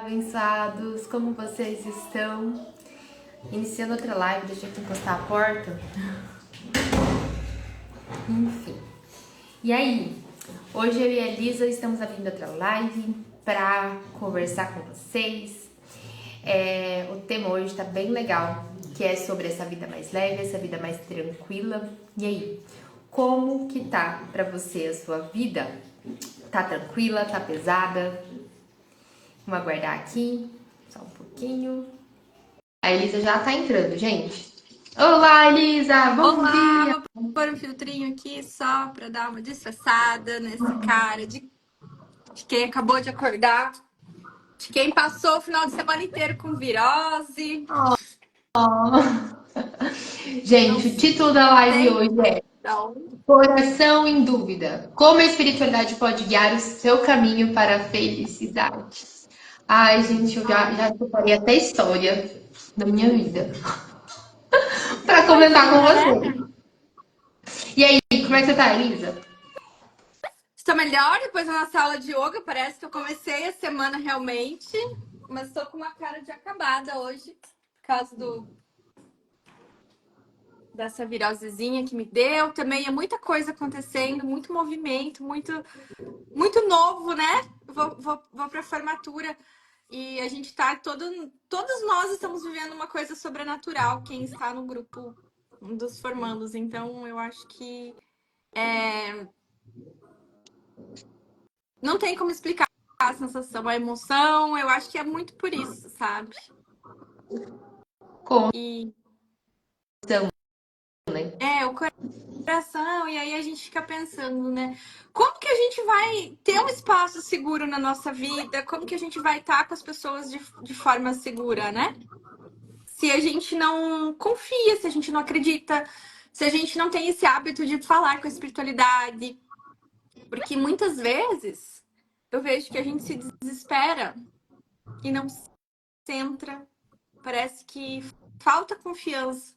abençoados! Como vocês estão? Iniciando outra live, deixa eu aqui encostar a porta. Enfim. E aí? Hoje eu e a Elisa estamos abrindo outra live para conversar com vocês. O tema hoje tá bem legal, que é sobre essa vida mais leve, essa vida mais tranquila. E aí? Como que tá pra você a sua vida? Tá tranquila? Tá pesada? Vamos aguardar aqui, só um pouquinho. A Elisa já tá entrando, gente. Olá, Elisa! Bom dia! Olá, vou pôr um filtrinho aqui só para dar uma disfarçada nessa cara de quem acabou de acordar, de quem passou o final de semana inteiro com virose. Não Gente, o título da live sei, hoje é não. Coração em Dúvida. Como a espiritualidade pode guiar o seu caminho para a felicidade. Ai, gente, eu já separei até história da minha vida para comentar com Imagina, né? você. E aí, como é que você tá, Elisa? Estou melhor depois da nossa aula de yoga. Parece que eu comecei a semana realmente, mas estou com uma cara de acabada hoje por causa dessa virosezinha que me deu. Também é muita coisa acontecendo, muito movimento, muito novo, né? Vou para a formatura e a gente tá todos nós estamos vivendo uma coisa sobrenatural, quem está no grupo dos formandos. Então, eu acho que não tem como explicar a sensação, a emoção. Eu acho que é muito por isso, sabe? Com E né? o coração, e aí a gente fica pensando, né? Como que a gente vai ter um espaço seguro na nossa vida? Como que a gente vai estar com as pessoas de forma segura, né? Se a gente não confia, se a gente não acredita, se a gente não tem esse hábito de falar com a espiritualidade. Porque muitas vezes eu vejo que a gente se desespera e não se centra. Parece que falta confiança.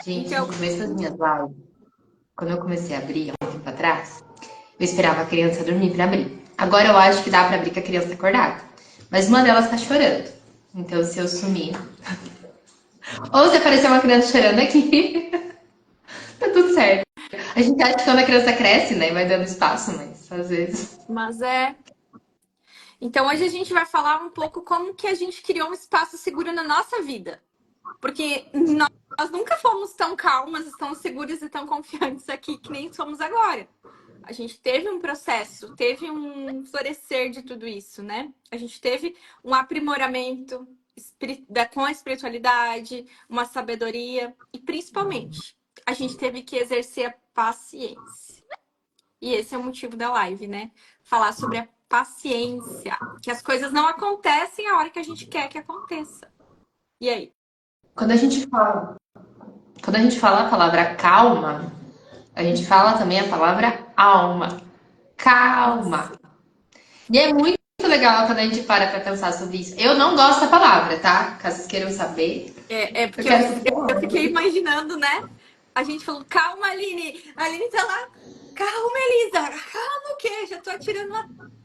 Gente, no Então, começo das minhas lives, quando eu comecei a abrir há um tempo atrás, eu esperava a criança dormir pra abrir. Agora eu acho que dá pra abrir com a criança acordada. Mas uma delas tá chorando. Então, se eu sumir. Ou se aparecer uma criança chorando aqui, tá tudo certo. A gente acha que quando a criança cresce, né? Vai dando espaço, mas às vezes. mas é. Então hoje a gente vai falar um pouco como que a gente criou um espaço seguro na nossa vida. Porque nós nunca fomos tão calmas, tão seguras e tão confiantes aqui que nem somos agora. A gente teve um processo, teve um florescer de tudo isso, né? A gente teve um aprimoramento com a espiritualidade, uma sabedoria e, principalmente, a gente teve que exercer a paciência. E esse é o motivo da live, né? Falar sobre a paciência, que as coisas não acontecem a hora que a gente quer que aconteça. E aí? Quando a gente fala, quando a gente fala a palavra calma, a gente fala também a palavra alma. Calma. Isso. E é muito legal quando a gente para pra pensar sobre isso. Eu não gosto da palavra, tá? Caso vocês queiram saber. É Eu porque quero saber. eu fiquei imaginando, né? A gente falou, calma, Aline. A Aline tá lá, calma, Elisa. Calma o quê? Já tô atirando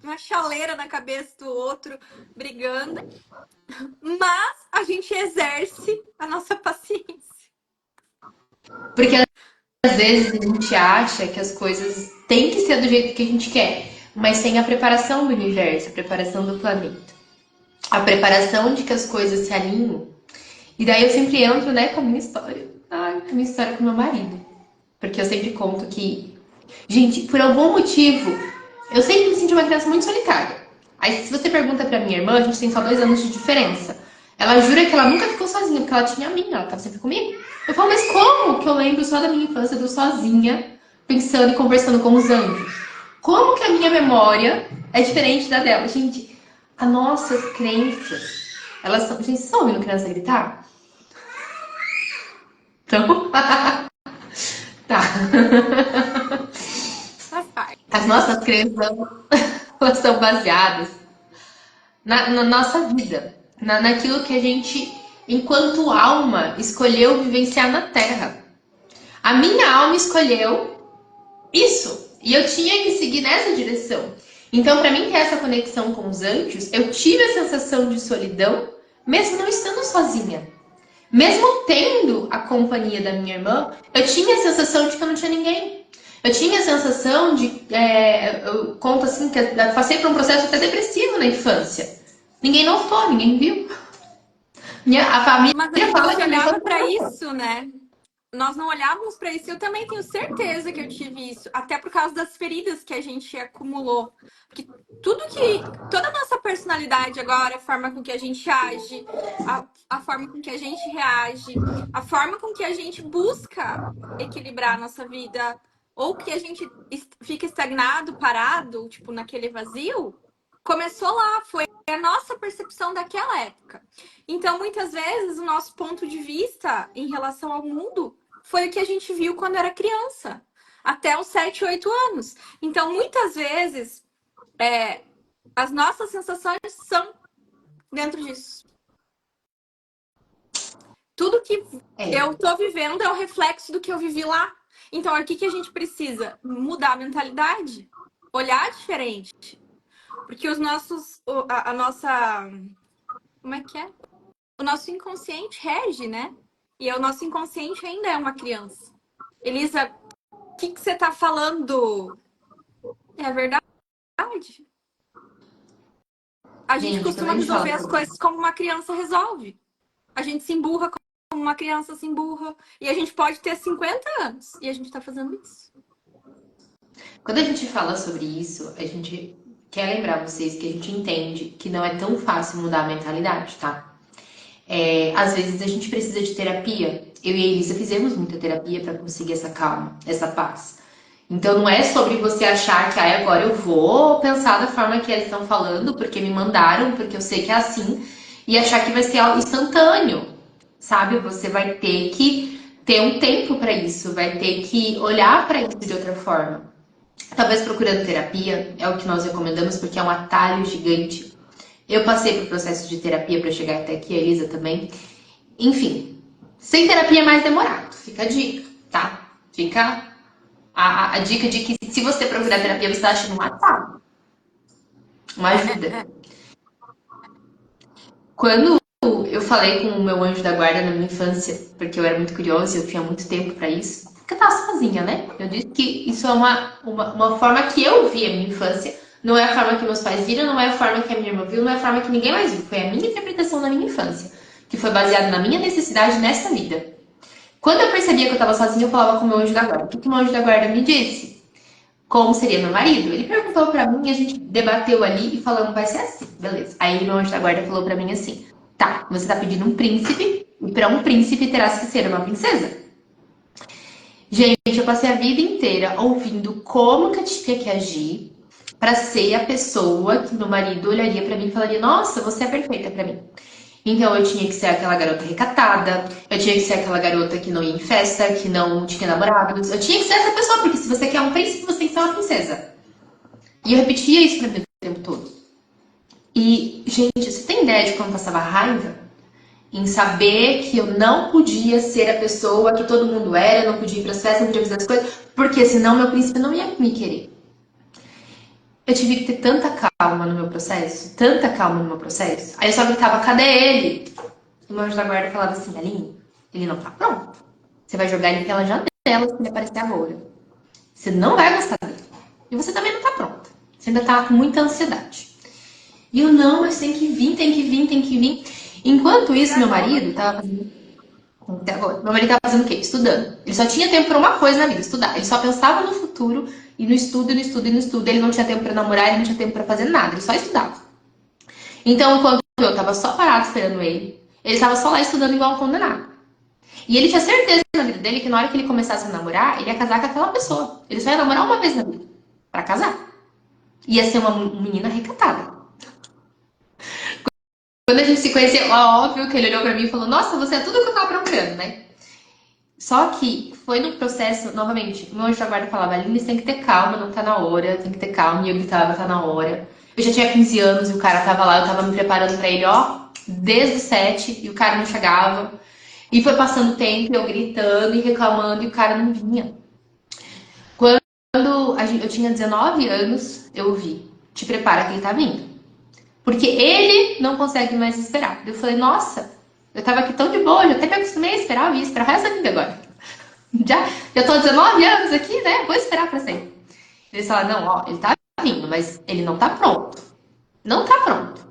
uma chaleira na cabeça do outro, brigando. Mas a gente exerce a nossa paciência. Porque às vezes a gente acha que as coisas têm que ser do jeito que a gente quer, mas tem a preparação do universo, a preparação do planeta, a preparação de que as coisas se alinham. E daí eu sempre entro, né, com a minha história. Ai, com a minha história com meu marido. Porque eu sempre conto que, gente, por algum motivo, eu sempre me senti uma criança muito solitária. Aí, se você pergunta pra minha irmã, a gente tem só 2 anos de diferença. Ela jura que ela nunca ficou sozinha, porque ela tinha a mim, ela tava sempre comigo. Eu falo, mas como que eu lembro só da minha infância, do sozinha, pensando e conversando com os anjos? Como que a minha memória é diferente da dela? Gente, as nossas crenças, elas são... Gente, vocês estão ouvindo criança gritar? Então, tá. Faz parte. As nossas crenças, elas são baseadas na nossa vida, naquilo que a gente, enquanto alma, escolheu vivenciar na Terra. A minha alma escolheu isso, e eu tinha que seguir nessa direção. Então, para mim ter essa conexão com os anjos, eu tive a sensação de solidão, mesmo não estando sozinha. Mesmo tendo a companhia da minha irmã, eu tinha a sensação de que eu não tinha ninguém. Eu tinha a sensação de. Eu conto assim que eu passei por um processo até depressivo na infância. Ninguém notou, ninguém viu. A família Mas a gente não fala se que a pessoa olhava para isso, né? Nós não olhávamos para isso. Eu também tenho certeza que eu tive isso, até por causa das feridas que a gente acumulou. Porque toda a nossa personalidade agora, a forma com que a gente age, a forma com que a gente reage, a forma com que a gente busca equilibrar a nossa vida, ou que a gente fica estagnado, parado, tipo, naquele vazio, começou lá, foi a nossa percepção daquela época. Então, muitas vezes, o nosso ponto de vista em relação ao mundo foi o que a gente viu quando era criança, até os 7, 8 anos. Então, muitas vezes, as nossas sensações são dentro disso. Tudo que é, eu tô vivendo é o reflexo do que eu vivi lá. Então, aqui que a gente precisa mudar a mentalidade, olhar diferente. Porque a nossa, como é que é? O nosso inconsciente rege, né? E o nosso inconsciente ainda é uma criança. Elisa, o que você tá falando? É verdade? A gente gente, quando a costuma gente fala resolver as sobre coisas como uma criança resolve. A gente se emburra como uma criança se emburra. E a gente pode ter 50 anos e a gente tá fazendo isso. Quando a gente fala sobre isso, a gente quer lembrar vocês que a gente entende que não é tão fácil mudar a mentalidade, tá? Às vezes a gente precisa de terapia. Eu e a Elisa fizemos muita terapia para conseguir essa calma, essa paz. Então não é sobre você achar que agora eu vou pensar da forma que eles estão falando, porque me mandaram, porque eu sei que é assim, e achar que vai ser algo instantâneo, sabe? Você vai ter que ter um tempo para isso, vai ter que olhar para isso de outra forma. Talvez procurando terapia é o que nós recomendamos, porque é um atalho gigante. Eu passei por processo de terapia para chegar até aqui, a Elisa também. Enfim, sem terapia é mais demorado. Fica a dica, tá? Fica a dica de que se você procurar terapia, você está achando um atalho, uma ajuda. É. Quando eu falei com o meu anjo da guarda na minha infância, porque eu era muito curiosa e eu tinha muito tempo para isso, porque eu tava sozinha, né? Eu disse que isso é uma forma que eu vi a minha infância, não é a forma que meus pais viram, não é a forma que a minha irmã viu, não é a forma que ninguém mais viu. Foi a minha interpretação da minha infância, que foi baseada na minha necessidade nessa vida. Quando eu percebia que eu estava sozinha, eu falava com o meu anjo da guarda. O que o meu anjo da guarda me disse? Como seria meu marido? Ele perguntou pra mim, a gente debateu ali e falamos, vai ser assim, beleza. Aí meu anjo da guarda falou pra mim assim: tá, você tá pedindo um príncipe, e pra um príncipe terás que ser uma princesa. Gente, eu passei a vida inteira ouvindo como que eu tinha que agir pra ser a pessoa que meu marido olharia pra mim e falaria: nossa, você é perfeita pra mim. Então eu tinha que ser aquela garota recatada, eu tinha que ser aquela garota que não ia em festa, que não tinha namorados. Eu tinha que ser essa pessoa, porque se você quer um príncipe, você tem que ser uma princesa. E eu repetia isso pra mim o tempo todo. E, gente, você tem ideia de como passava raiva? Em saber que eu não podia ser a pessoa que todo mundo era, eu não podia ir pras festas, não podia fazer as coisas, porque senão meu príncipe não ia me querer. Eu tive que ter tanta calma no meu processo, tanta calma no meu processo. Aí eu só gritava, cadê ele? E o meu anjo da guarda falava assim, Aline, ele não tá pronto. Você vai jogar ele pela janela se ele aparecer agora. Você não vai gostar dele. E você também não tá pronta. Você ainda tá com muita ansiedade. E eu, não, mas tem que vir, tem que vir, tem que vir. Enquanto E isso, meu agora? marido tava fazendo. Até agora. Meu marido tava fazendo o quê? Estudando. Ele só tinha tempo pra uma coisa na vida, estudar. Ele só pensava no futuro e no estudo, e no estudo, e no estudo. Ele não tinha tempo pra namorar, ele não tinha tempo pra fazer nada. Ele só estudava. Então, enquanto eu tava só parada esperando ele tava só lá estudando igual um condenado. E ele tinha certeza na vida dele que na hora que ele começasse a namorar, ele ia casar com aquela pessoa. Ele só ia namorar uma vez na vida. Pra casar. Ia ser uma menina recatada. Quando a gente se conheceu, é óbvio que ele olhou pra mim e falou: nossa, você é tudo que eu tava procurando, né? Só que foi no processo, novamente, o meu anjo da guarda falava: Aline, você tem que ter calma, não tá na hora, tem que ter calma. E eu gritava: tá na hora. Eu já tinha 15 anos e o cara tava lá, eu tava me preparando pra ele, ó, desde os 7, e o cara não chegava. E foi passando o tempo, eu gritando e reclamando, e o cara não vinha. Quando eu tinha 19 anos, eu vi. te prepara que ele tá vindo. Porque ele não consegue mais esperar. Eu falei, nossa, eu tava aqui tão de boa, já até me acostumei a esperar, eu ia esperar o resto da vida agora. Já tô 19 anos aqui, né? Vou esperar pra sempre. Eles falaram, não, ó, ele tá vindo, mas ele não tá pronto. Não tá pronto.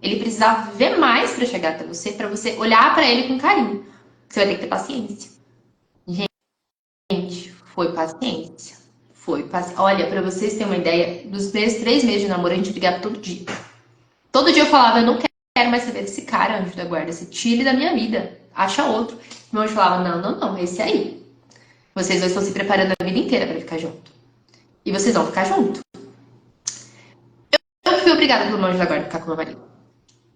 Ele precisava viver mais pra chegar até você, pra você olhar pra ele com carinho. Você vai ter que ter paciência. Gente, foi paciência. Foi paciência. Olha, pra vocês terem uma ideia, dos meus 3 meses de namoro, a gente brigava todo dia. Todo dia eu falava, eu não quero mais saber desse cara, anjo da guarda. Se tire da minha vida. Acha outro. Meu anjo falava, não, não, não, esse aí. Vocês dois estão se preparando a vida inteira pra ficar junto. E vocês vão ficar junto. Eu fui obrigada pelo meu anjo da guarda a ficar com meu marido.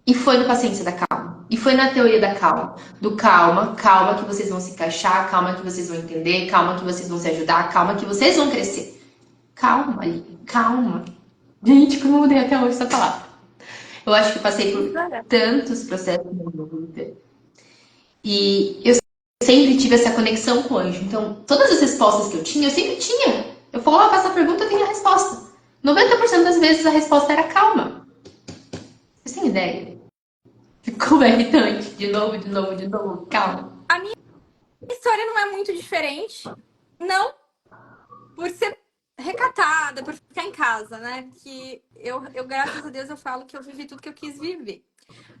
E foi no paciência da calma. E foi na teoria da calma. Do calma, calma que vocês vão se encaixar, calma que vocês vão entender, calma que vocês vão se ajudar, calma que vocês vão crescer. Calma ali, calma. Gente, como eu mudei até hoje essa palavra. Eu acho que eu passei por tantos processos na minha vida. E eu sempre tive essa conexão com o anjo. Então, todas as respostas que eu tinha, eu sempre tinha. Eu falava, faço a pergunta, eu tenho a resposta. 90% das vezes a resposta era calma. Vocês têm ideia? Como é irritante. De novo, de novo, de novo. Calma. A minha história não é muito diferente. Não por ser recatada, por ficar em casa, né? Que eu, graças a Deus, eu falo que eu vivi tudo que eu quis viver.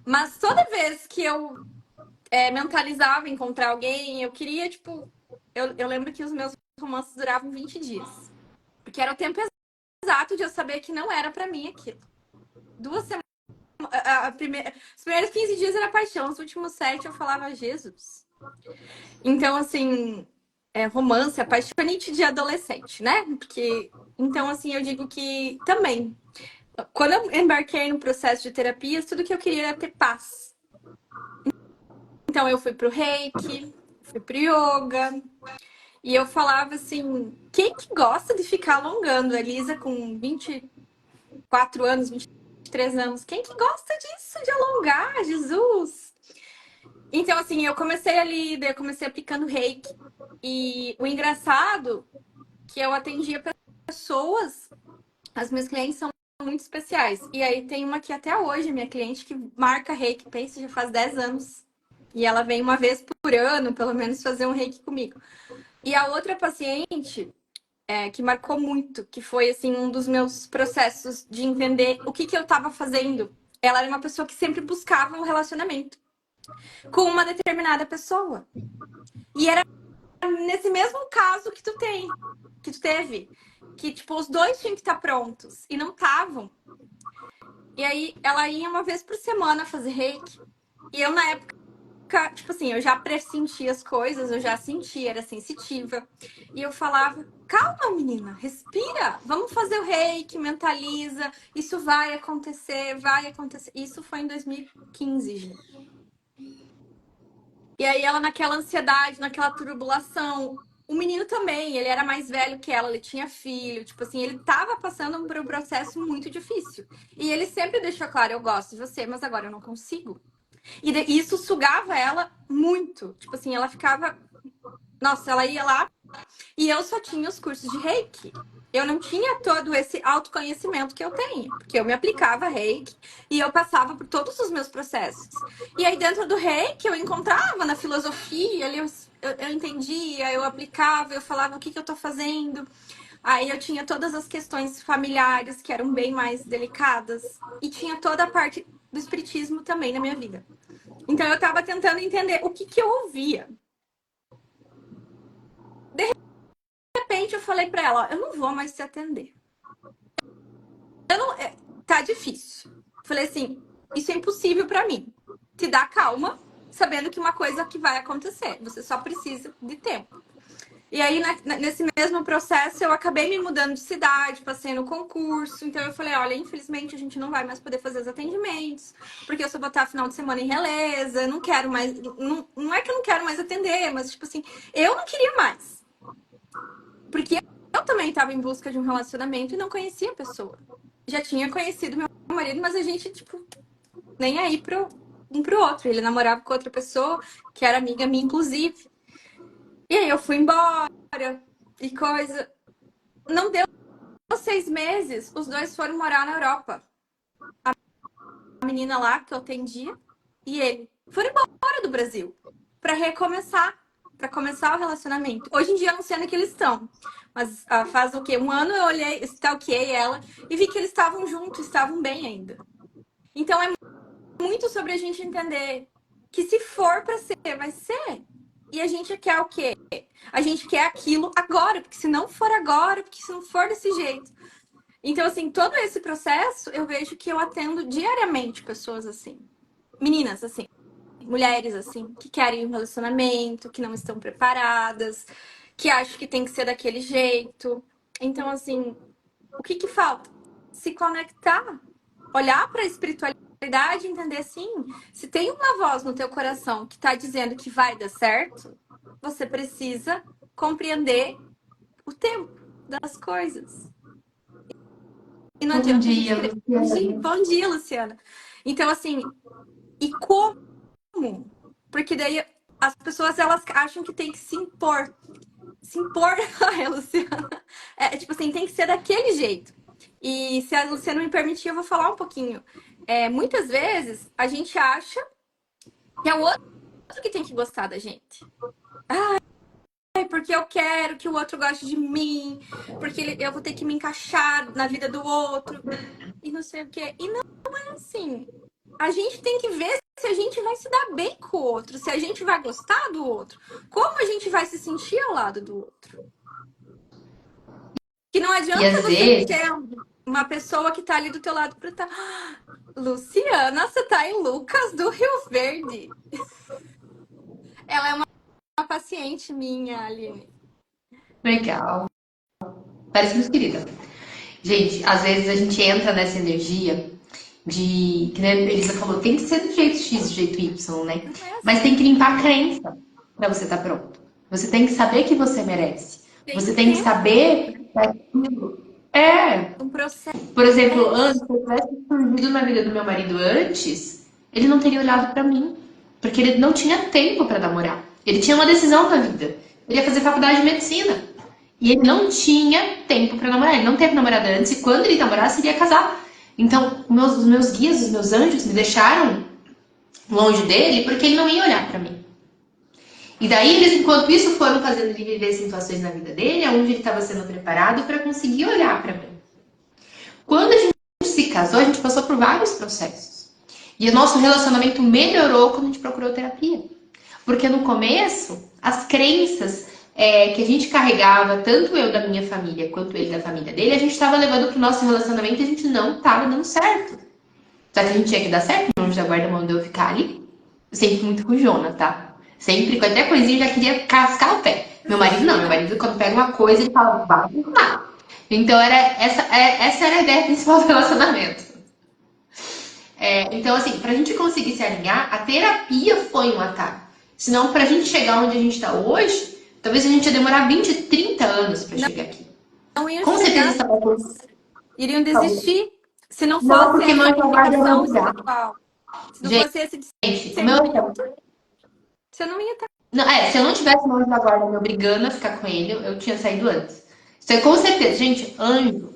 Mas toda vez que eu mentalizava encontrar alguém, eu queria, tipo... Eu lembro que os meus romances duravam 20 dias. Porque era o tempo exato de eu saber que não era pra mim aquilo. 2 semanas... Os primeiros 15 dias era paixão, os últimos 7 eu falava, Jesus. Então, assim, romance, apaixonante de adolescente, né? Porque, então, assim, eu digo que também, quando eu embarquei no processo de terapias, tudo que eu queria era ter paz. Então, eu fui pro Reiki, fui pro yoga, e eu falava assim, quem que gosta de ficar alongando? A Elisa com 24 anos, 23 anos, quem que gosta disso, de alongar, Jesus? Então, assim, eu comecei ali, daí eu comecei aplicando Reiki, e o engraçado que eu atendia pessoas, as minhas clientes são muito especiais. E aí tem uma que até hoje, minha cliente, que marca reiki, pensa, já faz 10 anos. E ela vem uma vez por ano, pelo menos, fazer um reiki comigo. E a outra paciente, que marcou muito, que foi, assim, um dos meus processos de entender o que eu estava fazendo. Ela era uma pessoa que sempre buscava um relacionamento com uma determinada pessoa. E era nesse mesmo caso que tu teve, que tipo os dois tinham que estar prontos e não estavam. E aí ela ia uma vez por semana fazer reiki. E eu na época, tipo assim, eu já pressentia as coisas, eu já sentia, era sensitiva. E eu falava: "Calma, menina, respira. Vamos fazer o reiki, mentaliza. Isso vai acontecer, vai acontecer". Isso foi em 2015, gente. E aí ela naquela ansiedade, naquela tribulação. O menino também, ele era mais velho que ela, ele tinha filho, tipo assim, ele tava passando por um processo muito difícil. E ele sempre deixou claro, eu gosto de você, mas agora eu não consigo. E isso sugava ela muito. Tipo assim, ela ficava... Nossa, ela ia lá e eu só tinha os cursos de Reiki. Eu não tinha todo esse autoconhecimento que eu tenho, porque eu me aplicava Reiki e eu passava por todos os meus processos. E aí dentro do Reiki eu encontrava na filosofia, ali eu entendia, eu aplicava, eu falava o que eu tô fazendo. Aí eu tinha todas as questões familiares que eram bem mais delicadas e tinha toda a parte do espiritismo também na minha vida. Então eu tava tentando entender o que eu ouvia. De repente eu falei pra ela, ó, eu não vou mais te atender. Tá difícil. Falei assim, isso é impossível pra mim. Te dá calma, sabendo que uma coisa que vai acontecer. Você só precisa de tempo. E aí, nesse mesmo processo, eu acabei me mudando de cidade, passei no concurso. Então eu falei, olha, infelizmente a gente não vai mais poder fazer os atendimentos, porque eu só vou estar final de semana em Releza, não quero mais. Não é que eu não quero mais atender, mas tipo assim, eu não queria mais. Porque eu também estava em busca de um relacionamento e não conhecia a pessoa. Já tinha conhecido meu marido, mas a gente, tipo, nem aí um pro outro. Ele namorava com outra pessoa, que era amiga minha, inclusive. E aí eu fui embora e coisa. Não deu 6 meses, os dois foram morar na Europa. A menina lá que eu atendia e ele foram embora do Brasil para recomeçar, para começar o relacionamento. Hoje em dia eu não sei onde que eles estão, mas faz o quê? Um ano eu olhei, stalkeei ela e vi que eles estavam juntos, estavam bem ainda. Então é muito sobre a gente entender que se for para ser, vai ser. E a gente quer o quê? A gente quer aquilo agora, porque se não for agora, porque se não for desse jeito. Então, assim, todo esse processo, eu vejo que eu atendo diariamente pessoas assim. Meninas, assim, mulheres, assim, que querem um relacionamento, que não estão preparadas, que acham que tem que ser daquele jeito. Então, assim, o que que falta? Se conectar, olhar para a espiritualidade e entender assim, se tem uma voz no teu coração que está dizendo que vai dar certo, você precisa compreender o tempo das coisas. E não Bom adianta a gente dia, querer fugir. Luciana. Bom dia, Luciana. Então, assim, e como? Porque daí as pessoas elas acham que tem que se impor. Se impor, ai, Luciana. Tipo assim, tem que ser daquele jeito. E se a Luciana me permitir, eu vou falar um pouquinho. Muitas vezes a gente acha que é o outro que tem que gostar da gente. Porque eu quero que o outro goste de mim, porque eu vou ter que me encaixar na vida do outro, e não sei o quê. E não é assim. A gente tem que ver se a gente vai se dar bem com o outro, se a gente vai gostar do outro, como a gente vai se sentir ao lado do outro. Que não E adianta às você vezes, ter uma pessoa que tá ali do teu lado pra estar. Luciana, você tá em Lucas do Rio Verde. Ela é uma paciente minha, Aline. legal. Parece muito querida. Gente, às vezes a gente entra nessa energia de, que né, a Elisa falou, tem que ser do jeito X, do jeito Y, né? Não é Mas tem assim. que limpar a crença pra você estar pronto. Você tem que saber que você merece. Tem Você um tem que tempo, saber que aquilo é. um processo. Por exemplo, antes, se eu tivesse surgido na vida do meu marido antes, ele não teria olhado pra mim. Porque ele não tinha tempo pra namorar. Ele tinha uma decisão na vida. Ele ia fazer faculdade de medicina. E ele não tinha tempo pra namorar. Ele não teve namorada antes. E quando ele namorasse, ele ia casar. Então, os meus guias, os meus anjos me deixaram longe dele porque ele não ia olhar pra mim. E daí, eles, enquanto isso, foram fazendo ele viver situações na vida dele, onde ele estava sendo preparado para conseguir olhar pra mim. Quando a gente se casou, a gente passou por vários processos. E o nosso relacionamento melhorou quando a gente procurou terapia. Porque no começo, as crenças que a gente carregava, tanto eu da minha família quanto ele da família dele, a gente estava levando para o nosso relacionamento e a gente não estava dando certo. Só que a gente tinha que dar certo, o anjo da guarda mandou eu ficar ali. Eu sempre fui muito rujona, tá? Sempre, qualquer coisinha, eu já queria cascar o pé. Meu marido não, meu marido quando pega uma coisa, ele fala, vai lá. Então essa era a ideia principal do relacionamento. Então, assim, pra gente conseguir se alinhar, a terapia foi um atalho. Senão, pra gente chegar onde a gente tá hoje, talvez a gente ia demorar 20, 30 anos pra chegar aqui. Não iam Com certeza chegar, essa pessoa. iriam desistir se não Não, fosse porque meu essa anjo da guarda é meu comunicação lugar. espiritual. Se não fosse esse Gente, o meu discernimento, você não ia ter. não, se eu não tivesse meu anjo da guarda me obrigando a ficar com ele, eu tinha saído antes. Isso é com certeza, gente, anjo,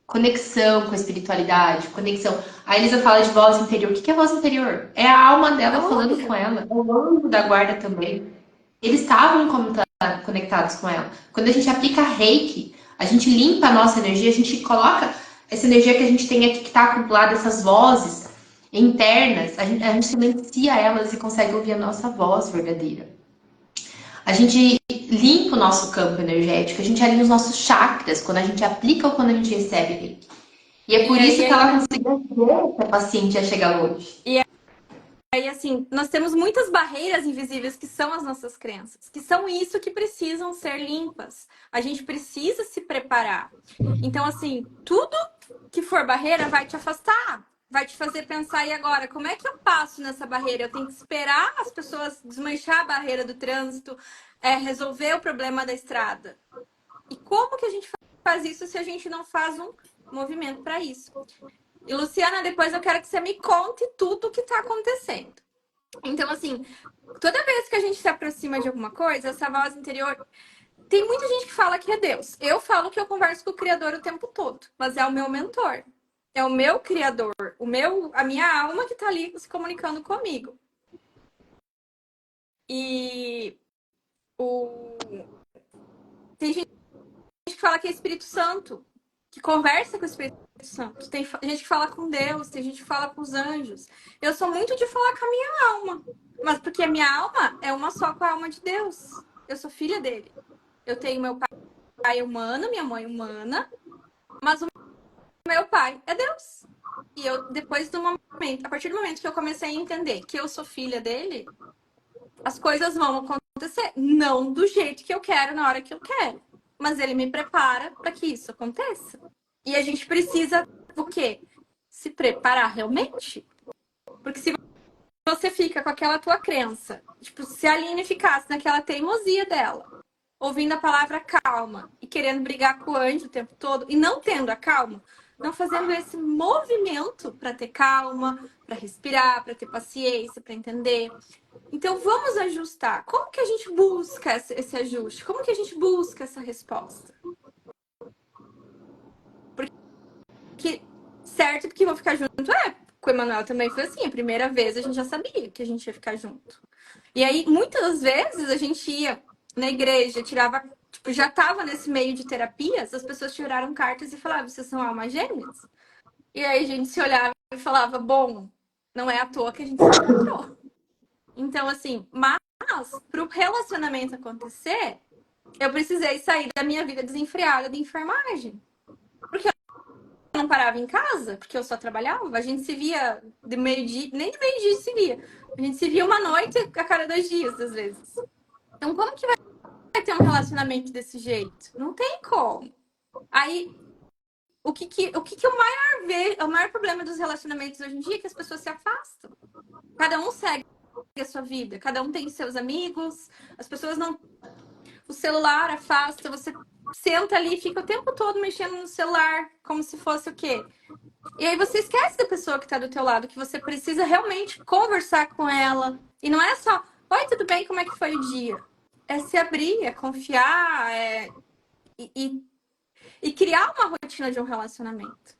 conexão com a espiritualidade, conexão. A Elisa fala de voz interior. O que é voz interior? É a alma É dela o falando com anjo. ela. É o anjo da guarda também. Eles estavam conectados com ela. Quando a gente aplica reiki, a gente limpa a nossa energia, a gente coloca essa energia que a gente tem aqui, que está acumulada, essas vozes internas, a gente silencia elas e consegue ouvir a nossa voz verdadeira. A gente limpa o nosso campo energético, a gente alinha os nossos chakras quando a gente aplica ou quando a gente recebe reiki. E é E por aí, isso que ela aí, conseguiu ver que a paciente ia chegar longe. e aí, assim, nós temos muitas barreiras invisíveis que são as nossas crenças, que são isso que precisam ser limpas. A gente precisa se preparar. Então, assim, tudo que for barreira vai te afastar, vai te fazer pensar, e agora, como é que eu passo nessa barreira? Eu tenho que esperar as pessoas desmanchar a barreira do trânsito, resolver o problema da estrada. E como que a gente faz isso se a gente não faz um movimento para isso? E, Luciana, depois eu quero que você me conte tudo o que está acontecendo. Então, assim, toda vez que a gente se aproxima de alguma coisa, essa voz interior tem muita gente que fala que é Deus. Eu falo que eu converso com o Criador o tempo todo, mas é o meu mentor. É o meu Criador, a minha alma que tá ali se comunicando comigo. E tem gente que fala que é Espírito Santo, que conversa com o Espírito Santo. Tem gente que fala com Deus, tem gente que fala com os anjos. Eu sou muito de falar com a minha alma, mas porque a minha alma é uma só com a alma de Deus. Eu sou filha dele. Eu tenho meu pai humano, minha mãe humana, mas o meu pai é Deus. E eu, depois do momento, a partir do momento que eu comecei a entender que eu sou filha dele, as coisas vão acontecer. Não do jeito que eu quero, na hora que eu quero. Mas ele me prepara para que isso aconteça. E a gente precisa o quê? Se preparar realmente. Porque se você fica com aquela tua crença, tipo, se a Aline ficasse naquela teimosia dela, ouvindo a palavra calma e querendo brigar com o anjo o tempo todo e não tendo a calma, não fazendo esse movimento para ter calma, para respirar, para ter paciência, para entender. Então vamos ajustar. Como que a gente busca esse ajuste? Como que a gente busca essa resposta? Porque certo que vão ficar junto com o Emanuel também foi assim. A primeira vez a gente já sabia que a gente ia ficar junto. E aí, muitas vezes, a gente ia na igreja, tirava, tipo, já tava nesse meio de terapias, as pessoas tiraram cartas e falavam, vocês são almas gêmeas? E aí a gente se olhava e falava, bom, não é à toa que a gente se encontrou. Então, assim, mas para o relacionamento acontecer, eu precisei sair da minha vida desenfreada de enfermagem. Porque eu não parava em casa, porque eu só trabalhava. A gente se via de meio-dia, nem de meio-dia se via. A gente se via uma noite a cada 2 dias, às vezes. Então, como que vai ter um relacionamento desse jeito? Não tem como. Aí, o maior problema dos relacionamentos hoje em dia é que as pessoas se afastam. Cada um segue a sua vida, cada um tem seus amigos, as pessoas não. O celular afasta, você senta ali e fica o tempo todo mexendo no celular, como se fosse o quê? E aí você esquece da pessoa que tá do teu lado, que você precisa realmente conversar com ela. E não é só, oi, tudo bem, como é que foi o dia? É se abrir, é confiar, e criar uma rotina de um relacionamento.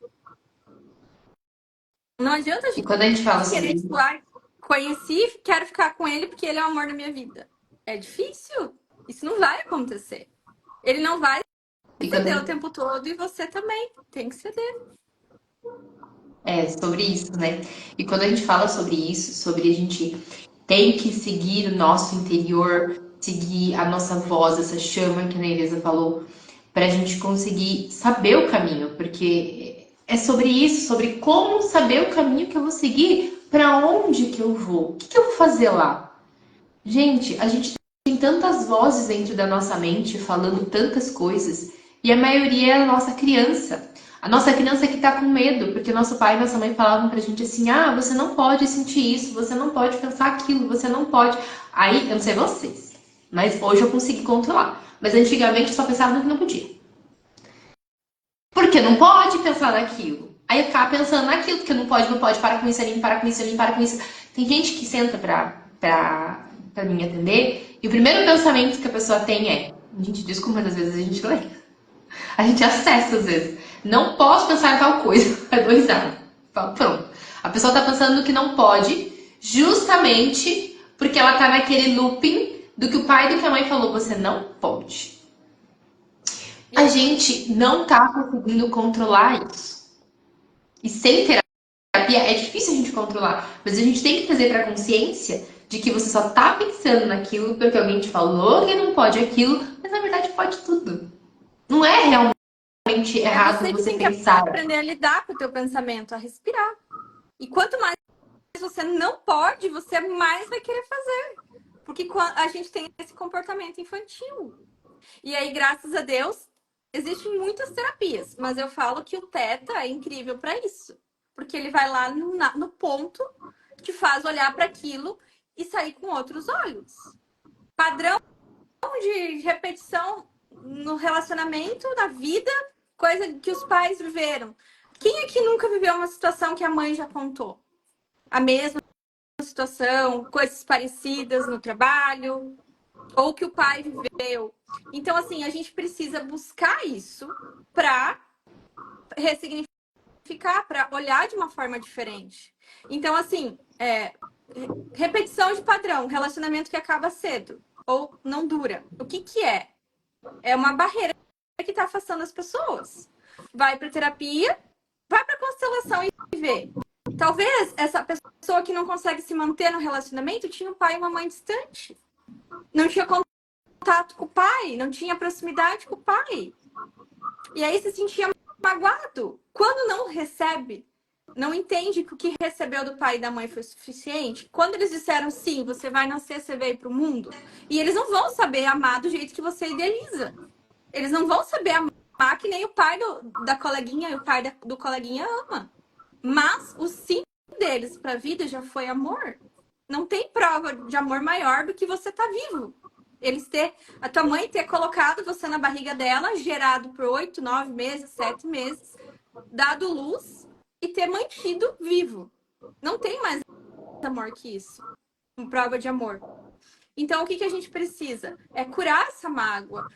Não adianta a E gente quando a gente fala querer, sobre tipo, conheci, quero ficar com ele porque ele é o amor da minha vida. É difícil. Isso não vai acontecer. Ele não vai e ceder o quando tempo todo e você também tem que ceder. é sobre isso, né? E quando a gente fala sobre isso, sobre a gente tem que seguir o nosso interior, seguir a nossa voz, essa chama que a Neireza falou, para a gente conseguir saber o caminho, porque é sobre isso, sobre como saber o caminho que eu vou seguir, para onde que eu vou, o que que eu vou fazer lá. Gente, a gente tem tantas vozes dentro da nossa mente falando tantas coisas, e a maioria é a nossa criança. A nossa criança que tá com medo, porque nosso pai e nossa mãe falavam pra gente assim: ah, você não pode sentir isso, você não pode pensar aquilo, você não pode. Aí, eu não sei vocês, mas hoje eu consegui controlar. Mas antigamente eu só pensava no que não podia. Porque não pode pensar naquilo. Aí eu ficava pensando naquilo, porque não pode, não pode, para com isso, Aline, para com isso, Aline, para com isso. Tem gente que senta pra mim atender, e o primeiro pensamento que a pessoa tem é: gente, desculpa, mas às vezes a gente lê. A gente acessa às vezes. Não posso pensar em tal coisa. É dois anos. Pronto. A pessoa tá pensando no que não pode, justamente porque ela tá naquele looping do que o pai e do que a mãe falou. Você não pode. A gente não tá conseguindo controlar isso. E sem terapia é difícil a gente controlar. Mas a gente tem que trazer pra consciência de que você só tá pensando naquilo porque alguém te falou que não pode aquilo, mas na verdade pode tudo. Não é realmente É errado você que você tem que pensar. aprender a lidar com o teu pensamento, a respirar. E quanto mais você não pode, você mais vai querer fazer. Porque a gente tem esse comportamento infantil. E aí, graças a Deus, existem muitas terapias, mas eu falo que o Teta é incrível para isso. Porque ele vai lá no ponto que faz olhar para aquilo e sair com outros olhos. Padrão de repetição no relacionamento, na vida, coisa que os pais viveram. Quem aqui nunca viveu uma situação que a mãe já contou? A mesma situação, coisas parecidas no trabalho. ou que o pai viveu. Então, assim, a gente precisa buscar isso para ressignificar, para olhar de uma forma diferente. Então, assim, repetição de padrão, relacionamento que acaba cedo ou não dura. O que que é? É uma barreira que está afastando as pessoas. Vai para terapia, vai para constelação e vê. Talvez essa pessoa que não consegue se manter no relacionamento tinha um pai e uma mãe distante. Não tinha contato com o pai, não tinha proximidade com o pai. E aí se sentia magoado. Quando não recebe, não entende que o que recebeu do pai e da mãe foi suficiente. Quando eles disseram sim, você vai nascer, você veio para o mundo. E eles não vão saber amar do jeito que você idealiza. Eles não vão saber amar que nem o pai da coleguinha e o pai do coleguinha ama. Mas o sim deles para a vida já foi amor. Não tem prova de amor maior do que você tá vivo. A tua mãe ter colocado você na barriga dela, gerado por 8, 9 meses, 7 meses, dado luz e ter mantido vivo. Não tem mais amor que isso. Uma prova de amor. Então, o que a gente precisa? É curar essa mágoa,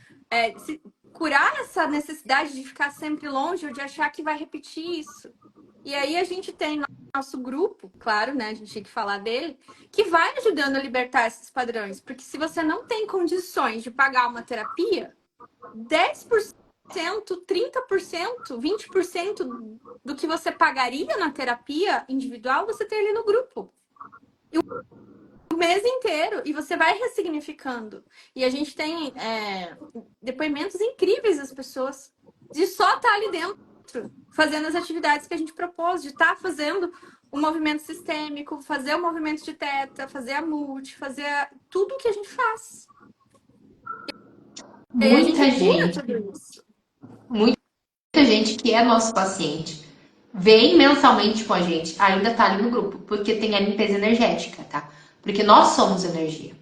curar essa necessidade de ficar sempre longe ou de achar que vai repetir isso. E aí a gente tem nosso grupo, claro, né? A gente tinha que falar dele, que vai ajudando a libertar esses padrões. Porque se você não tem condições de pagar uma terapia, 10%, 30%, 20% do que você pagaria na terapia individual, você tem ali no grupo. O mês inteiro, e você vai ressignificando. E a gente tem depoimentos incríveis das pessoas de só estar ali dentro, fazendo as atividades que a gente propôs, de estar fazendo o movimento sistêmico, fazer o movimento de teta, fazer a multi, fazer tudo o que a gente faz. E aí a gente Muita cura gente, tudo isso. muita gente que é nosso paciente, vem mensalmente com a gente, ainda tá ali no grupo, porque tem a limpeza energética, tá? Porque nós somos energia.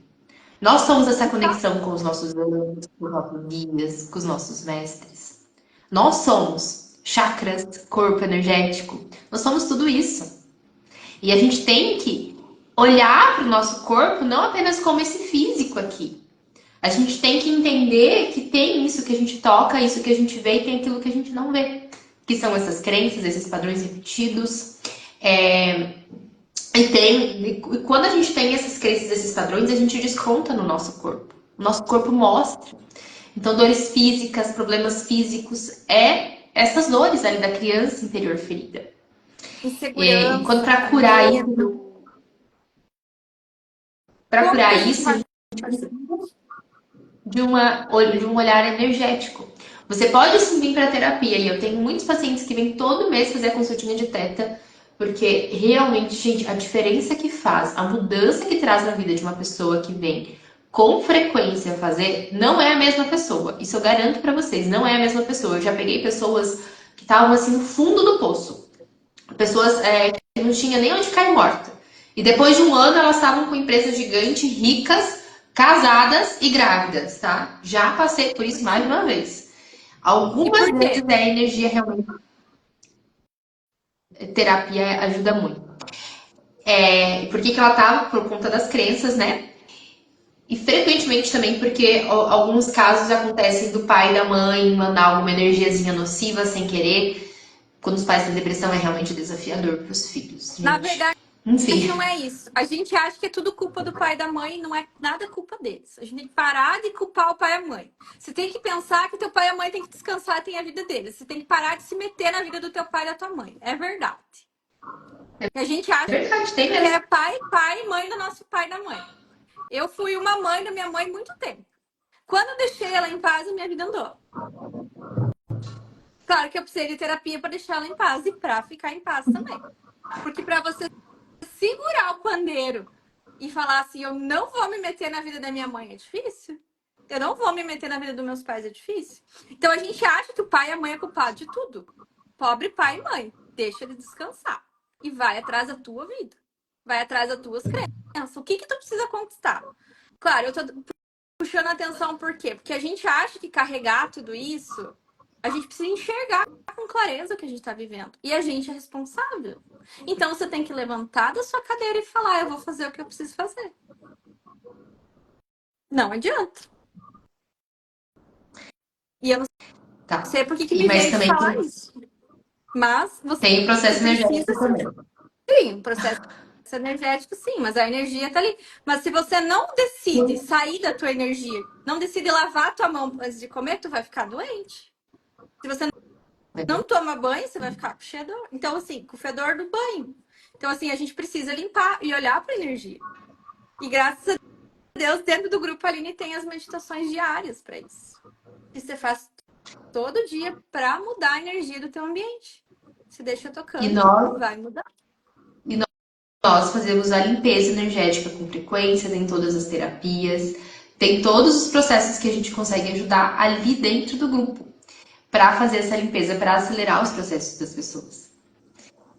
Nós somos essa conexão com os nossos anjos, com os nossos guias, com os nossos mestres. Nós somos chakras, corpo energético. Nós somos tudo isso. E a gente tem que olhar para o nosso corpo não apenas como esse físico aqui. A gente tem que entender que tem isso que a gente toca, isso que a gente vê e tem aquilo que a gente não vê. Que são essas crenças, esses padrões repetidos. E quando a gente tem essas crenças, esses padrões, a gente desconta no nosso corpo. O nosso corpo mostra. Então, dores físicas, problemas físicos, essas dores ali da criança interior ferida. E quando Insegurança, medo. para Como que a curar gente isso, vai fazer? de um olhar energético. Você pode sim vir para terapia, e eu tenho muitos pacientes que vêm todo mês fazer a consultinha de teta, porque realmente, gente, a diferença que faz, a mudança que traz na vida de uma pessoa que vem com frequência fazer, não é a mesma pessoa. Isso eu garanto para vocês, não é a mesma pessoa. Eu já peguei pessoas que estavam assim no fundo do poço, pessoas que não tinha nem onde cair morta. E depois de um ano elas estavam com empresas gigantes, ricas, casadas e grávidas, tá? Já passei por isso mais de uma vez. E Algumas por quê? vezes a energia realmente, terapia ajuda muito. Por que ela tava? Por conta das crenças, né? E frequentemente também porque alguns casos acontecem do pai e da mãe mandar alguma energiazinha nociva sem querer. Quando os pais têm depressão é realmente desafiador para os filhos, Na gente. verdade, Enfim. não é isso. A gente acha que é tudo culpa do pai e da mãe e não é nada culpa deles. A gente tem que parar de culpar o pai e a mãe. Você tem que pensar que teu pai e a mãe têm que descansar e tem a vida deles. Você tem que parar de se meter na vida do teu pai e da tua mãe. É verdade. E a gente É acha verdade, tem que mesmo. é pai e mãe do nosso pai e da mãe. Eu fui uma mãe da minha mãe muito tempo. Quando eu deixei ela em paz, a minha vida andou. Claro que eu precisei de terapia para deixar ela em paz e para ficar em paz também. Porque para você segurar o pandeiro e falar assim, eu não vou me meter na vida da minha mãe, é difícil. Eu não vou me meter na vida dos meus pais, é difícil. Então a gente acha que o pai e a mãe é culpado de tudo. Pobre pai e mãe, deixa ele descansar. E vai atrás da tua vida. Vai atrás das tuas crenças. O que tu precisa conquistar? Claro, eu tô puxando a atenção por quê? Porque a gente acha que carregar tudo isso, a gente precisa enxergar com clareza o que a gente está vivendo. E a gente é responsável. Então você tem que levantar da sua cadeira e falar: eu vou fazer o que eu preciso fazer. Não adianta. E eu não Tá. sei por que me Mas veio de também falar isso. Mas você tem o processo precisa energético também. sim, um processo energético, sim, mas a energia tá ali. Mas se você não decide sair da tua energia, não decide lavar a tua mão antes de comer, tu vai ficar doente. Se você não toma banho, você vai ficar com fedor. Então, assim, com o fedor do banho. Então, assim, a gente precisa limpar e olhar para a energia. E graças a Deus, dentro do grupo Aline tem as meditações diárias para isso. Que você faz todo dia para mudar a energia do teu ambiente. Se deixa E tocando, nós, vai mudar. e nós fazemos a limpeza energética com frequência, tem todas as terapias, tem todos os processos que a gente consegue ajudar ali dentro do grupo para fazer essa limpeza, para acelerar os processos das pessoas.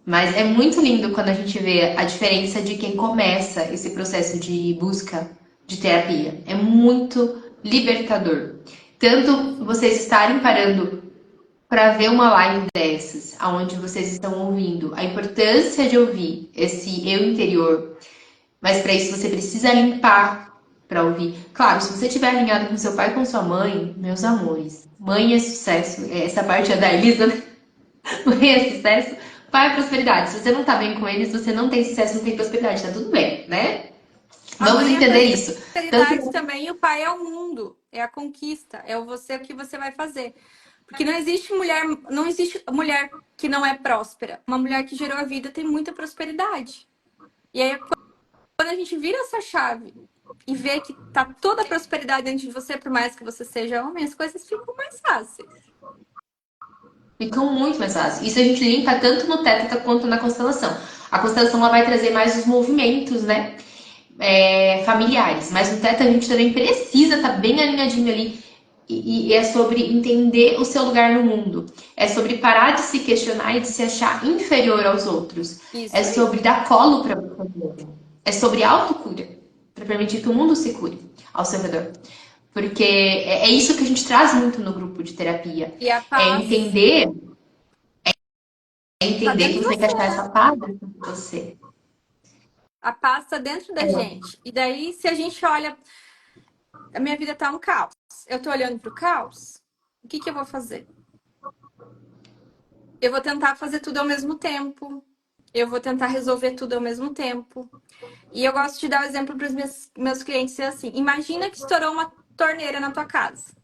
Mas é muito lindo quando a gente vê a diferença de quem começa esse processo de busca de terapia. É muito libertador. Tanto vocês estarem parando para ver uma live dessas, aonde vocês estão ouvindo a importância de ouvir esse eu interior, mas para isso você precisa limpar para ouvir. Claro, se você estiver alinhado com seu pai e com sua mãe, meus amores, mãe é sucesso. Essa parte é da Elisa, né? Mãe é sucesso, pai é prosperidade. Se você não tá bem com eles, você não tem sucesso, não tem prosperidade, tá tudo bem, né? A Vamos mãe é a entender isso. prosperidade Tanto também, e o pai é o mundo, é a conquista, é o você o que você vai fazer. Porque não existe mulher que não é próspera. Uma mulher que gerou a vida tem muita prosperidade. E aí, quando a gente vira essa chave e vê que tá toda a prosperidade dentro de você, por mais que você seja homem, as coisas ficam mais fáceis. ficam muito mais fáceis. Isso a gente limpa tanto no Teta quanto na constelação. A constelação ela vai trazer mais os movimentos, né? Familiares. Mas no Teta a gente também precisa estar bem alinhadinho ali. E é sobre entender o seu lugar no mundo. É sobre parar de se questionar e de se achar inferior aos outros. É Isso aí. sobre dar colo para você mesmo. É sobre autocura. Para permitir que o mundo se cure ao seu redor. Porque é isso que a gente traz muito no grupo de terapia. E a É paz entender, tá dentro que de você tem que você, achar né? essa paz dentro de você. A paz tá dentro da gente. E daí, se a gente olha, a minha vida tá um caos. Eu tô olhando pro caos, o que eu vou fazer? Eu vou tentar fazer tudo ao mesmo tempo. Eu vou tentar resolver tudo ao mesmo tempo. E eu gosto de dar o exemplo para os meus clientes assim: imagina que estourou uma torneira na tua casa.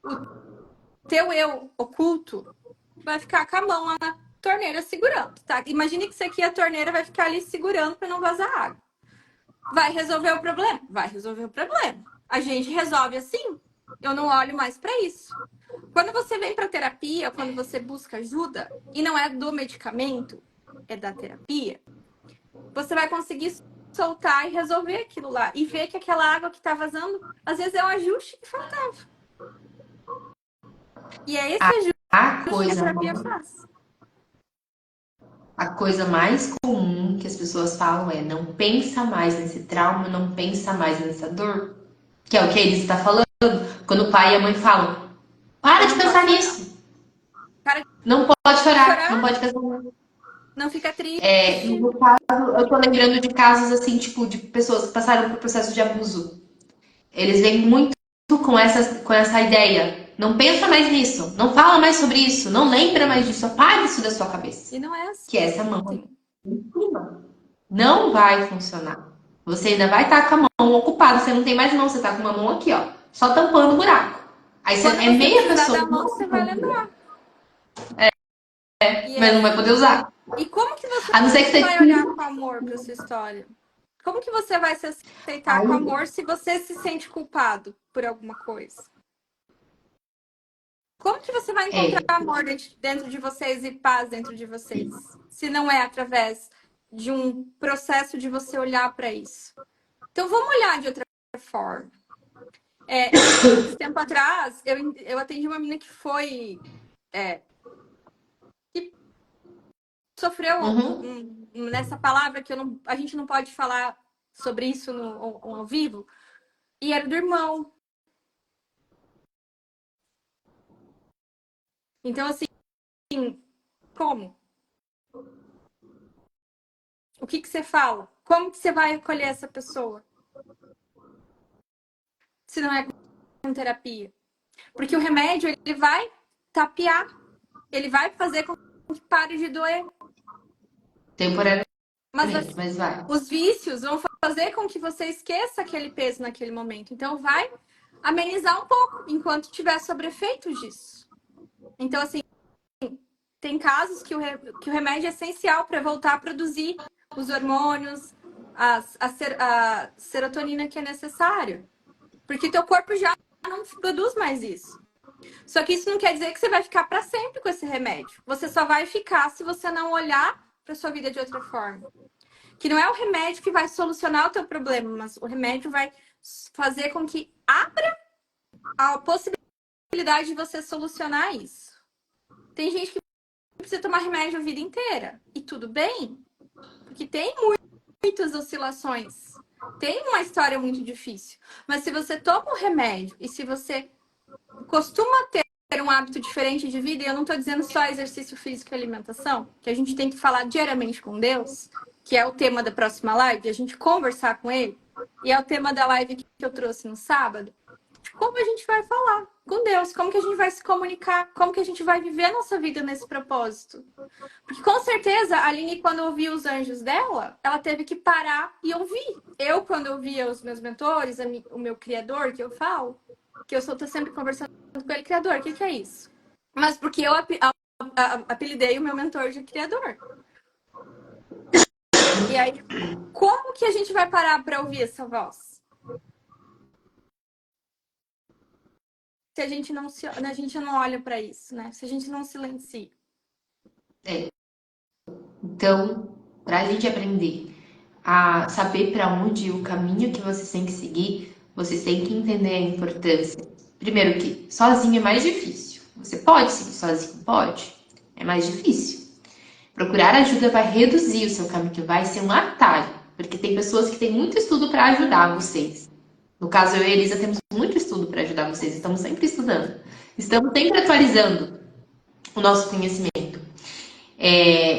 O teu eu oculto vai ficar com a mão lá na torneira segurando, tá? Imagine que isso aqui, a torneira vai ficar ali segurando para não vazar água. Vai resolver o problema? Vai resolver o problema. A gente resolve assim. Eu não olho mais para isso. Quando você vem para terapia, quando você busca ajuda, e não é do medicamento, é da terapia, você vai conseguir soltar e resolver aquilo lá. E ver que aquela água que está vazando, às vezes é um ajuste que faltava. E é esse A ajuste que a coisa, terapia faz. a coisa mais comum que as pessoas falam é não pensa mais nesse trauma, não pensa mais nessa dor. Que é o que eles está falando. Quando o pai e a mãe falam, para Mas de não pode pensar chorar. nisso. Para Não pode de chorar, não chorar, pode pensar. não fica No triste. caso, eu tô lembrando de casos assim, tipo, de pessoas que passaram por processo de abuso. Eles vêm muito com essa ideia. Não pensa mais nisso, não fala mais sobre isso, não lembra mais disso, apaga isso da sua cabeça. E não é Que essa mão assim. em cima não vai funcionar. Você ainda vai estar com a mão ocupada, você não tem mais mão, você tá com uma mão aqui, ó, só tampando o buraco. Aí você Quando é você meia precisar pessoa, da mão, você vai lembrar. E é mas não vai poder assim. usar. E como que você A não ser que você. vai olhar com amor para sua história? Como que você vai se aceitar com Aí, amor se você se sente culpado por alguma coisa? Como que você vai encontrar é, amor dentro de vocês e paz dentro de vocês? Se não é através de um processo de você olhar para isso. Então vamos olhar de outra forma. Esse tempo atrás, eu atendi uma menina que foi. Que sofreu uhum, nessa palavra que a gente não pode falar sobre isso ao vivo. E era do irmão. Então, assim, como? O que você fala? Como que você vai acolher essa pessoa? se não é com terapia? Porque o remédio, ele vai tapear, ele vai fazer com que pare de doer. Temporariamente, Mas mas vai. os vícios vão fazer com que você esqueça aquele peso naquele momento. Então, vai amenizar um pouco enquanto tiver sobre efeitos disso. Então, assim, tem casos que o remédio é essencial para voltar a produzir os hormônios, a serotonina que é necessário. Porque teu corpo já não produz mais isso. Só que isso não quer dizer que você vai ficar para sempre com esse remédio. Você só vai ficar se você não olhar para sua vida de outra forma. Que não é o remédio que vai solucionar o teu problema, mas o remédio vai fazer com que abra a possibilidade de você solucionar isso. Tem gente que precisa tomar remédio a vida inteira. E tudo bem, porque tem muitas oscilações. Tem uma história muito difícil. Mas se você toma o remédio e se você costuma ter um hábito diferente de vida, e eu não estou dizendo só exercício físico e alimentação, que a gente tem que falar diariamente com Deus, que é o tema da próxima live, a gente conversar com Ele, e é o tema da live que eu trouxe no sábado, de como a gente vai falar com Deus, como que a gente vai se comunicar, como que a gente vai viver a nossa vida nesse propósito. Porque com certeza, a Aline, quando ouvia os anjos dela, ela teve que parar e ouvir. Eu, quando ouvia os meus mentores, o meu criador, que eu falo, que eu estou sempre conversando com ele, criador, o que é isso? Mas porque eu apelidei o meu mentor de criador. E aí, como que a gente vai parar para ouvir essa voz? Se a gente não olha para isso, né? Se a gente não silencia. Então, para a gente aprender a saber para onde o caminho que vocês têm que seguir, vocês têm que entender a importância. Primeiro que sozinho é mais difícil. Você pode seguir sozinho? Pode. É mais difícil. Procurar ajuda vai reduzir o seu caminho, vai ser um atalho. Porque tem pessoas que têm muito estudo para ajudar vocês. No caso, eu e a Elisa temos muito estudo para ajudar vocês. Estamos sempre estudando. Estamos sempre atualizando o nosso conhecimento.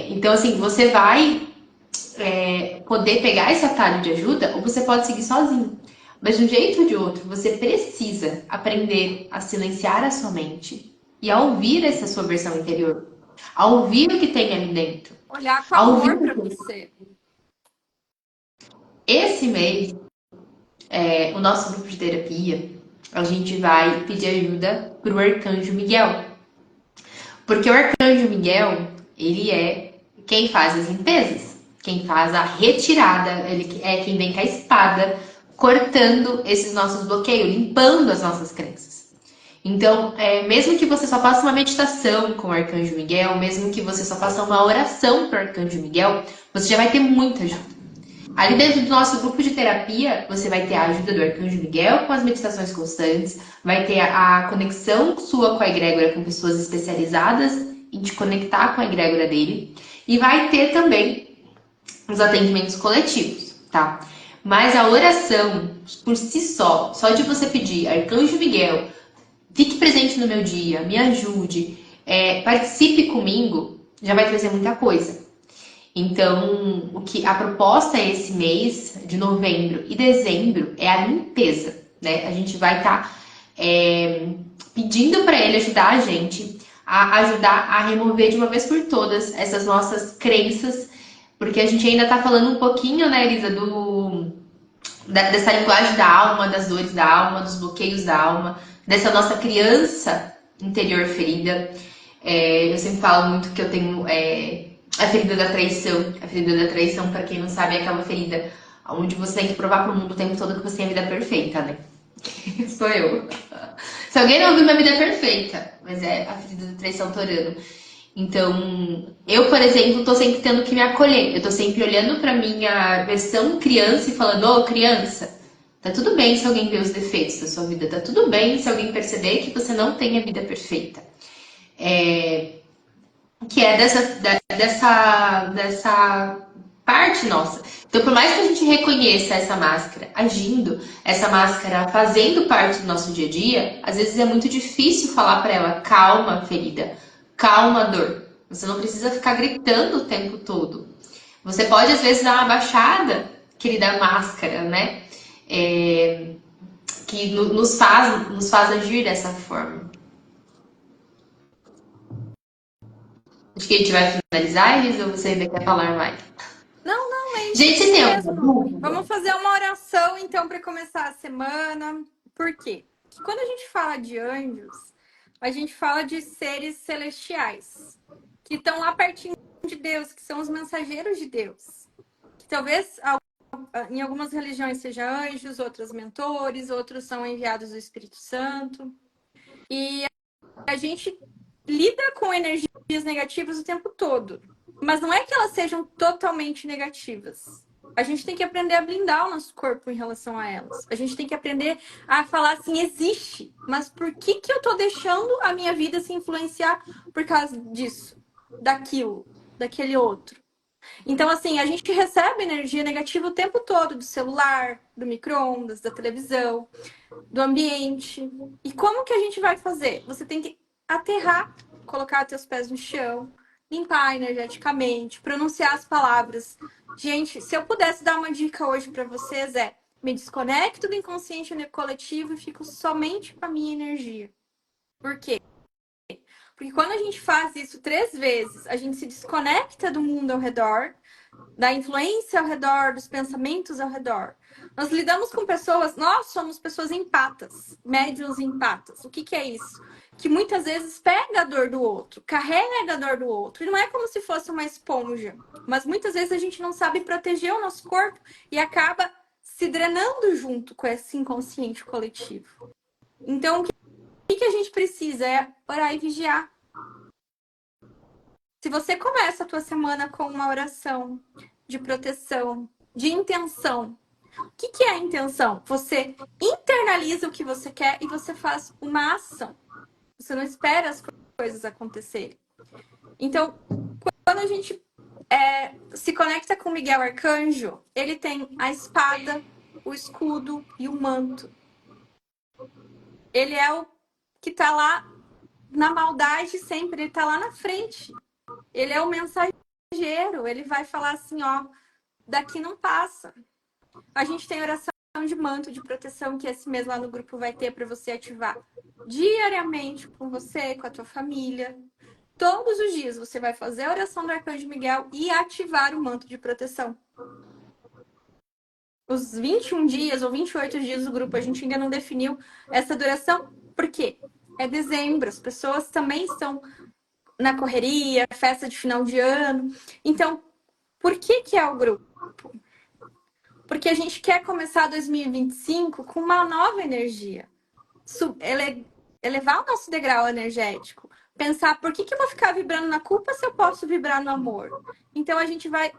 Então, assim, você vai poder pegar esse atalho de ajuda ou você pode seguir sozinho. Mas de um jeito ou de outro, você precisa aprender a silenciar a sua mente e a ouvir essa sua versão interior. A ouvir o que tem ali dentro. Olhar com A ouvir amor para você. esse mês, o nosso grupo de terapia, a gente vai pedir ajuda para o Arcanjo Miguel. Porque o Arcanjo Miguel, ele é quem faz as limpezas, quem faz a retirada, ele é quem vem com a espada, cortando esses nossos bloqueios, limpando as nossas crenças. Então, mesmo que você só faça uma meditação com o Arcanjo Miguel, mesmo que você só faça uma oração para o Arcanjo Miguel, você já vai ter muita ajuda. Ali dentro do nosso grupo de terapia, você vai ter a ajuda do Arcanjo Miguel com as meditações constantes, vai ter a conexão sua com a egrégora com pessoas especializadas em te conectar com a egrégora dele, e vai ter também os atendimentos coletivos, tá? Mas a oração, por si só de você pedir, Arcanjo Miguel, fique presente no meu dia, me ajude, participe comigo, já vai trazer muita coisa. Então, a proposta esse mês de novembro e dezembro é a limpeza, né? A gente vai estar pedindo para ele ajudar a gente a ajudar a remover de uma vez por todas essas nossas crenças, porque a gente ainda está falando um pouquinho, né, Elisa, dessa linguagem da alma, das dores da alma, dos bloqueios da alma, dessa nossa criança interior ferida. Eu sempre falo muito que eu tenho a ferida da traição. A ferida da traição, para quem não sabe, é aquela ferida onde você tem que provar pro mundo o tempo todo que você tem a vida perfeita, né? Sou eu. Se alguém não viu minha vida perfeita, mas é a ferida da traição torando. Então, eu, por exemplo, tô sempre tendo que me acolher. Eu tô sempre olhando pra minha versão criança e falando, ô, criança, tá tudo bem se alguém ver os defeitos da sua vida. Tá tudo bem se alguém perceber que você não tem a vida perfeita. Que é dessa parte nossa. Então, por mais que a gente reconheça essa máscara agindo, essa máscara fazendo parte do nosso dia a dia, às vezes é muito difícil falar para ela, calma, ferida, calma, dor. Você não precisa ficar gritando o tempo todo. Você pode, às vezes, dar uma baixada, querida máscara, né? que nos faz agir dessa forma. Acho que a gente vai finalizar, Elis, ou você ainda quer falar mais? Não, é isso Gente, se tem alguma mesmo. dúvida, Vamos fazer uma oração, então, para começar a semana. Por quê? Porque quando a gente fala de anjos, a gente fala de seres celestiais, que estão lá pertinho de Deus, que são os mensageiros de Deus. Que talvez em algumas religiões sejam anjos, outras mentores, outros são enviados do Espírito Santo. E a gente lida com energias negativas o tempo todo. Mas não é que elas sejam totalmente negativas. A gente tem que aprender a blindar o nosso corpo em relação a elas. A gente tem que aprender a falar assim, existe. Mas por que eu tô deixando a minha vida se influenciar por causa disso, daquilo, daquele outro? Então, assim, a gente recebe energia negativa o tempo todo do celular, do micro-ondas, da televisão, do ambiente. E como que a gente vai fazer? Você tem que aterrar, colocar teus pés no chão, limpar energeticamente, pronunciar as palavras. Gente, se eu pudesse dar uma dica hoje para vocês me desconecto do inconsciente coletivo e fico somente com a minha energia. Por quê? Porque quando a gente faz isso 3 vezes, a gente se desconecta do mundo ao redor, da influência ao redor, dos pensamentos ao redor. Nós lidamos com pessoas, nós somos pessoas empatas, médiuns empatas. O que é isso? Que muitas vezes pega a dor do outro, carrega a dor do outro. E não é como se fosse uma esponja, mas muitas vezes a gente não sabe proteger o nosso corpo e acaba se drenando junto com esse inconsciente coletivo. Então, o que a gente precisa é orar e vigiar. Se você começa a tua semana com uma oração de proteção, de intenção, o que é a intenção? Você internaliza o que você quer e você faz uma ação. Você não espera as coisas acontecerem. Então, quando a gente se conecta com Miguel Arcanjo, ele tem a espada, o escudo e o manto. Ele é o que está lá na maldade sempre, ele está lá na frente. Ele é o mensageiro, ele vai falar assim, ó, daqui não passa. A gente tem oração de manto de proteção que esse mês lá no grupo vai ter para você ativar diariamente com você, com a tua família. Todos os dias você vai fazer a oração do Arcanjo Miguel e ativar o manto de proteção. Os 21 dias ou 28 dias do grupo, a gente ainda não definiu essa duração. Por quê? É dezembro, as pessoas também estão na correria, festa de final de ano. Então, por que é o grupo? Porque a gente quer começar 2025 com uma nova energia. Elevar o nosso degrau energético. Pensar por que eu vou ficar vibrando na culpa se eu posso vibrar no amor? Então a gente vai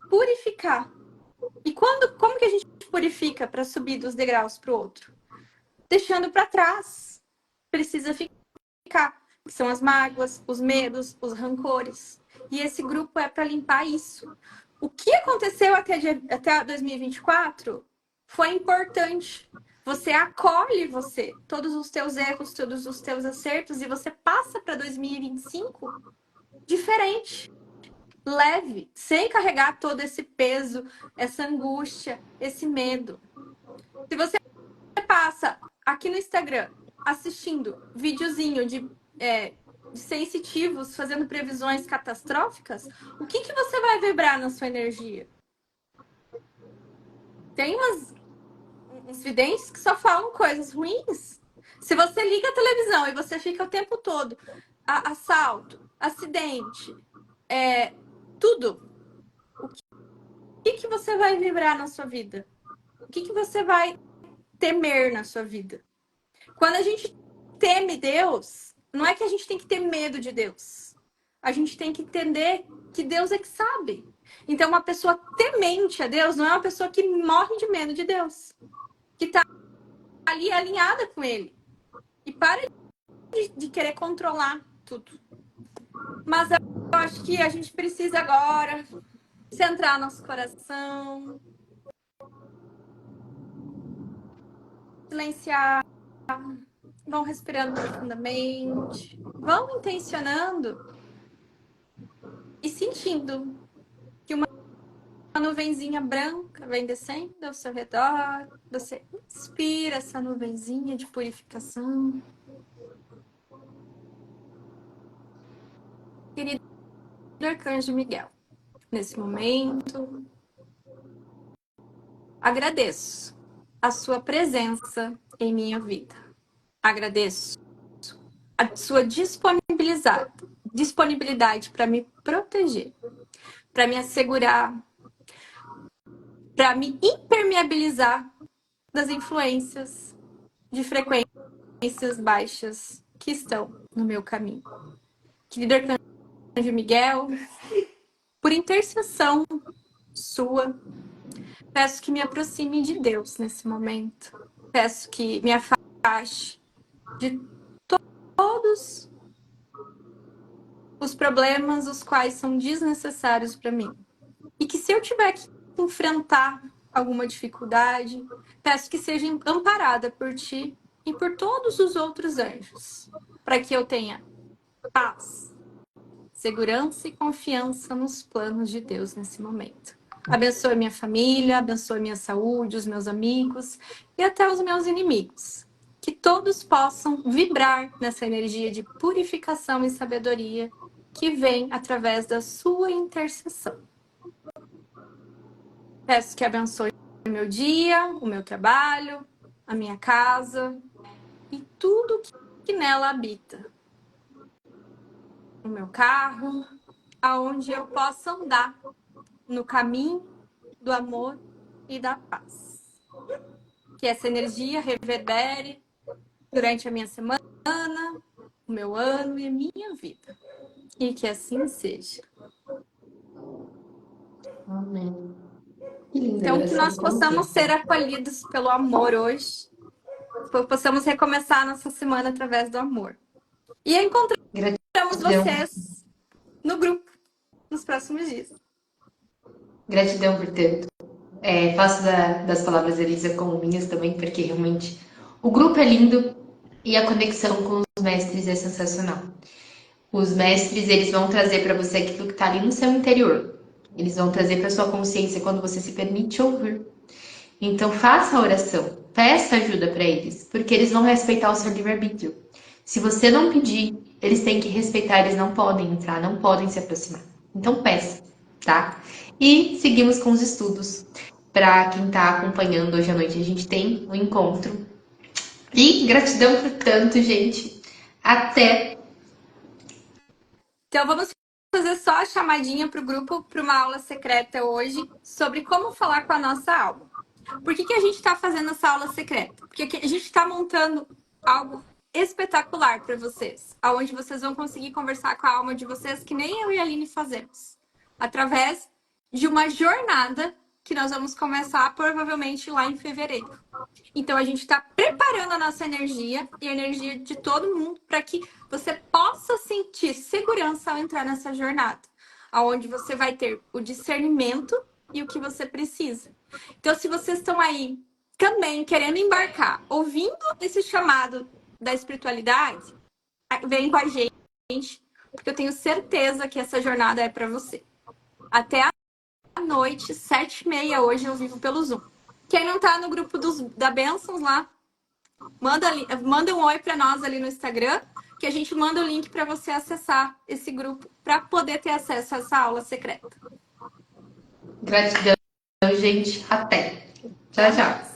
purificar. E como que a gente purifica para subir dos degraus para o outro? Deixando para trás. Precisa ficar. Que são as mágoas, os medos, os rancores. E esse grupo é para limpar isso. O que aconteceu até 2024 foi importante. Você acolhe todos os teus erros, todos os teus acertos, e você passa para 2025 diferente, leve, sem carregar todo esse peso, essa angústia, esse medo. Se você passa aqui no Instagram assistindo videozinho de sensitivos fazendo previsões catastróficas, o que você vai vibrar na sua energia? Tem uns videntes que só falam coisas ruins. Se você liga a televisão e você fica o tempo todo assalto, acidente, tudo, o que você vai vibrar na sua vida? O que você vai temer na sua vida? Quando a gente teme Deus, não é que a gente tem que ter medo de Deus. A gente tem que entender que Deus é que sabe. Então, uma pessoa temente a Deus não é uma pessoa que morre de medo de Deus. Que está ali alinhada com Ele. E para de querer controlar tudo. Mas eu acho que a gente precisa agora centrar nosso coração, silenciar, vão respirando profundamente, vão intencionando e sentindo que uma nuvenzinha branca vem descendo ao seu redor. Você inspira essa nuvenzinha de purificação. Querido Arcanjo Miguel, nesse momento, agradeço a sua presença em minha vida. Agradeço a sua disponibilidade para me proteger, para me assegurar, para me impermeabilizar das influências de frequências baixas que estão no meu caminho. Querido Arcanjo Miguel, por intercessão sua, peço que me aproxime de Deus nesse momento. Peço que me afaste de todos os problemas os quais são desnecessários para mim. E que se eu tiver que enfrentar alguma dificuldade, peço que seja amparada por ti e por todos os outros anjos, para que eu tenha paz, segurança e confiança nos planos de Deus nesse momento. Abençoe minha família, abençoe minha saúde, os meus amigos e até os meus inimigos. Que todos possam vibrar nessa energia de purificação e sabedoria que vem através da sua intercessão. Peço que abençoe o meu dia, o meu trabalho, a minha casa e tudo que nela habita. O meu carro, aonde eu possa andar no caminho do amor e da paz. Que essa energia reverbere durante a minha semana, o meu ano e a minha vida. E que assim seja. Amém. Que linda Então, que oração. nós possamos ser acolhidos pelo amor hoje. Possamos recomeçar a nossa semana através do amor. E encontramos Gratidão. vocês no grupo nos próximos dias. Gratidão por tanto. Faço das palavras da Elisa como minhas também, porque realmente o grupo é lindo e a conexão com os mestres é sensacional. Os mestres, eles vão trazer para você aquilo que está ali no seu interior. Eles vão trazer para sua consciência quando você se permite ouvir. Então, faça a oração, peça ajuda para eles, porque eles vão respeitar o seu livre-arbítrio. Se você não pedir, eles têm que respeitar, eles não podem entrar, não podem se aproximar. Então, peça, tá? E seguimos com os estudos. Para quem está acompanhando, hoje à noite a gente tem um encontro. E gratidão por tanto, gente. Até! Então, vamos fazer só a chamadinha para o grupo para uma aula secreta hoje sobre como falar com a nossa alma. Por que a gente está fazendo essa aula secreta? Porque a gente está montando algo espetacular para vocês, aonde vocês vão conseguir conversar com a alma de vocês que nem eu e a Aline fazemos, através de uma jornada que nós vamos começar provavelmente lá em fevereiro. Então, a gente está preparando a nossa energia e a energia de todo mundo para que você possa sentir segurança ao entrar nessa jornada, aonde você vai ter o discernimento e o que você precisa. Então, se vocês estão aí também querendo embarcar, ouvindo esse chamado da espiritualidade, vem com a gente, porque eu tenho certeza que essa jornada é para você. Até a noite, 7h30 hoje, eu vivo pelo Zoom. Quem não tá no grupo da Bênçãos lá, manda um oi para nós ali no Instagram, que a gente manda o link para você acessar esse grupo para poder ter acesso a essa aula secreta. Gratidão, gente. Até. Tchau, tchau.